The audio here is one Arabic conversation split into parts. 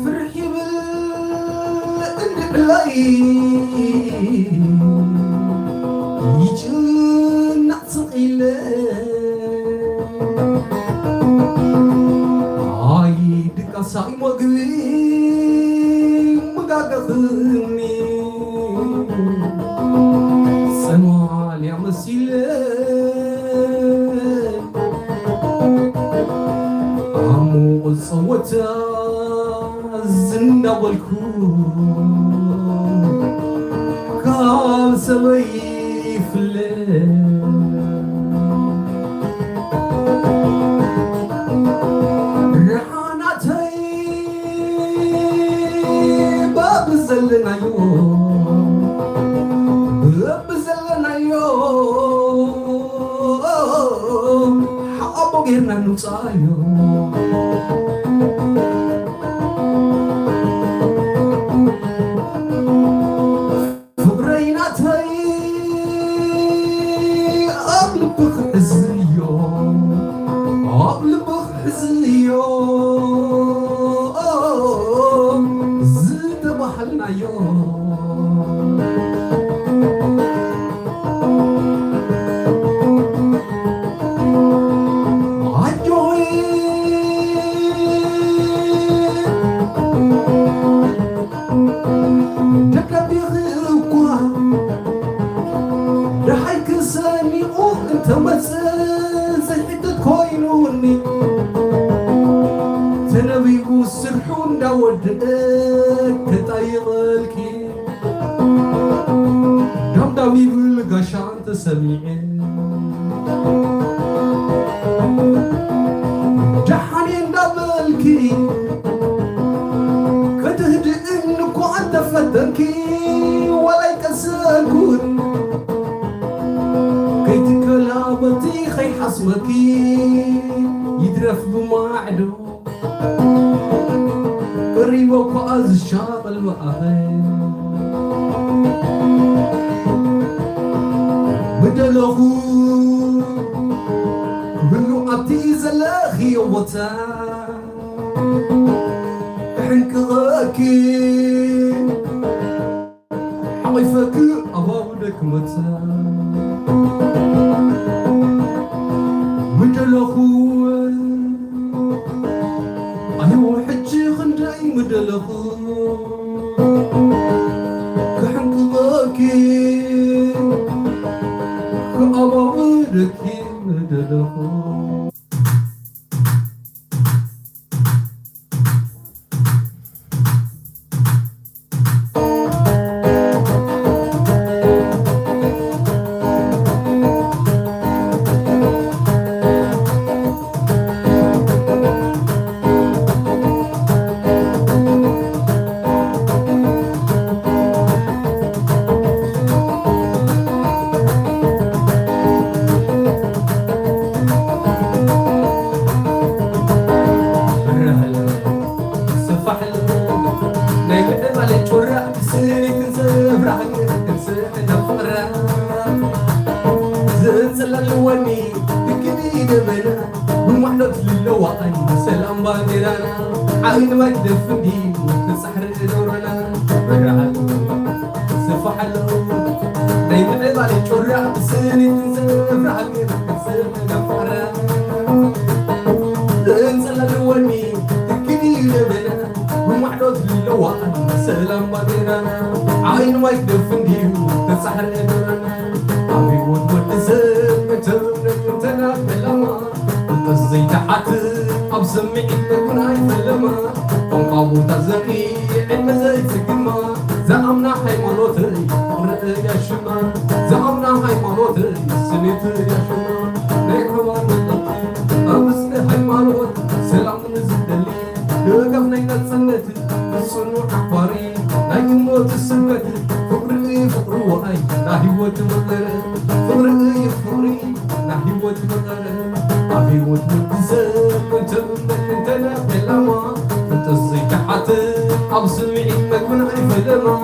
فرح يبل اللي يجينا ثقيلة عايدك أصاي مقوي مقاقفني سمع لي مسيلة عمو صوتا الزنا والكون كاب سويف رحاناتي باب زلنا يوم باب زلنا يوم حقا غيرنا نوصايو تنبيكو السرحون داودك كتايغلكي دام داوي بالقشان تسميعين جحانين دابلكي كتهدئ انكو انت فتنكي ولا يكسكون كيتك لابتي خي حسمكي يدرف بماعدو قريبا وقاز الشاق المآخر بدلغو بلو أبتي زلاخي وطا حنك غاكي حويفك أباودك متا بدلغو مدلخو كحنك باكي كأباودك مدلخو سلام بانديرانا عين ما يدفندي نسحر دورنا برهان سفحلو دايما بالي تشرع بسني تنسفرح سرنا فرا انسى لوني تكني لبنا ومحدود للوان سلام بانديرانا عين ما يدفندي نسحر دورنا عمي ود زمتنا تنافلما زي تحت أبسمعك تكون هاي فلما تنقابو تزقي علم زي سقما زعمنا حيمانوتي رأي يا شما زعمنا حيمانوتي سنيت يا شما ليك هوان اللطي أبسني حيمانوت سلام نزدلي يقفنا ينسنت الصنو حقاري لا يموت السبت فقري فقر وهاي لا هيوت مطر فقري فقري لا هيوت مطر أبي وتنزل وتمن تنافلما تزي تحت أبسمعي مكون عفلما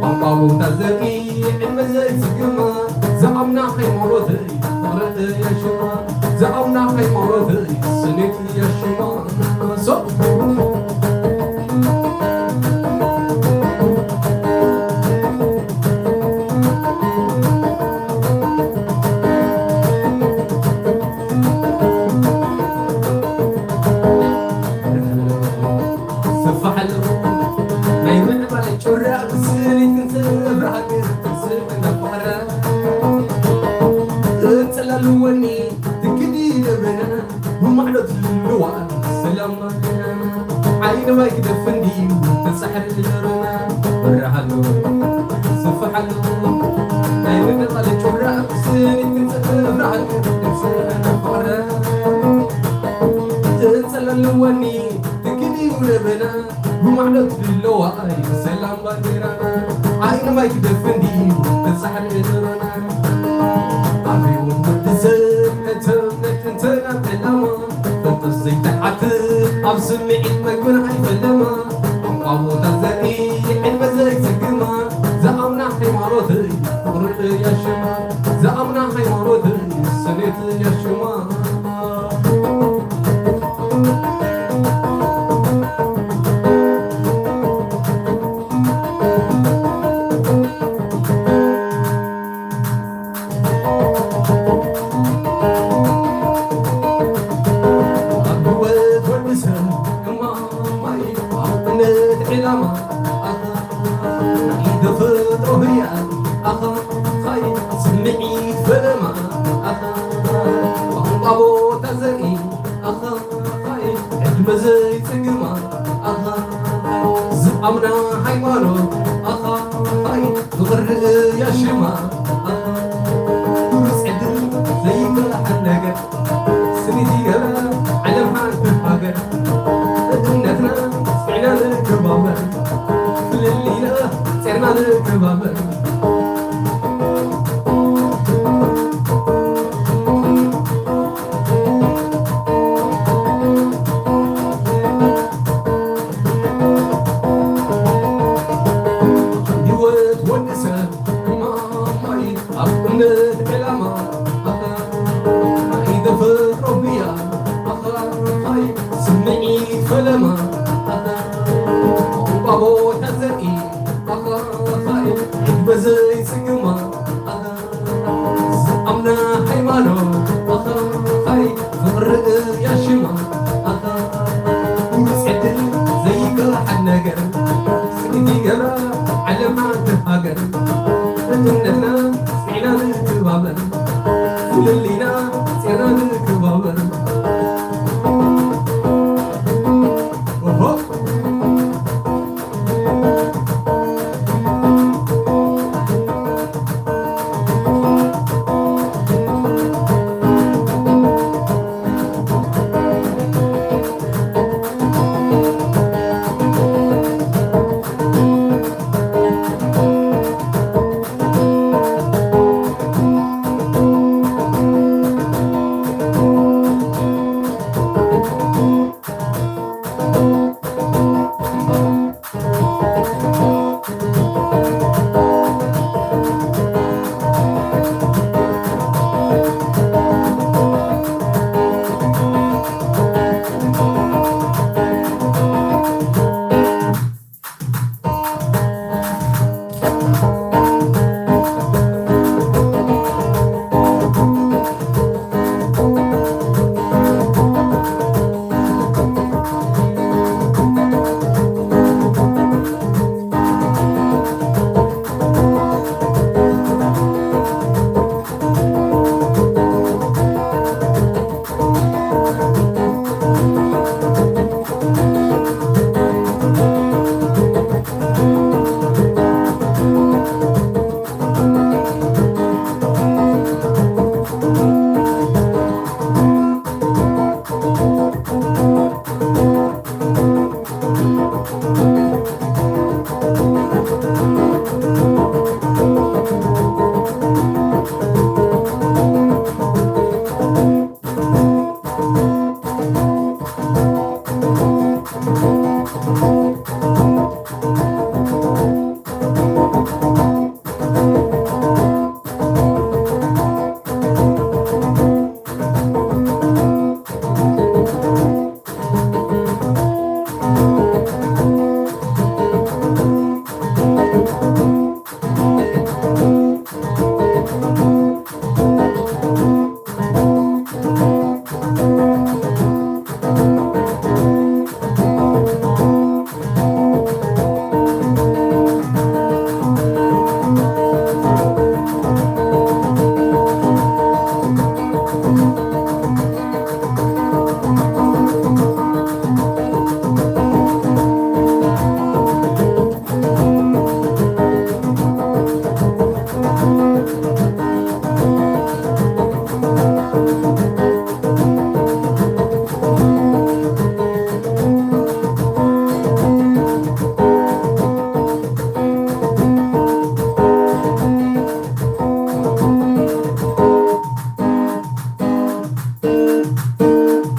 وقامو تزقي المزاي سقما زعمنا حي مرضي مرضي يا شما زعمنا حي مرضي ومعلوت اللوان سلام عين ما يكدفني تسحر الرنا برهالو سفحالو عين طلعت الرأس تنسفرها تنسفرها تنسللوني تكني ولبنا ومعلوت اللوان سلام بادرنا عين ما يكدفني تسحر الرنا عبي ومتزن تنتنا بلما تنتصي تحت أبسمعي مقبل حيفلما قامو تزقي علم زيك سقما زعمنا حمارتي قرق يا شما زعمنا حمارتي سنيت يا شما زعمنا حيوانو أخا هاي تغرق يا شما ورسعد زي كل حنقة سنتي هلا على محل هاجر دنيتنا سمعنا الكبابة في الليلة سعرنا الكبابة زي سقما زعمنا حيوانو هاي فرق يا شما وسعد زي كل حنقر سكتي قرا على ما تهاجر إننا سمعنا الكبابر كل اللينا سمعنا الكبابر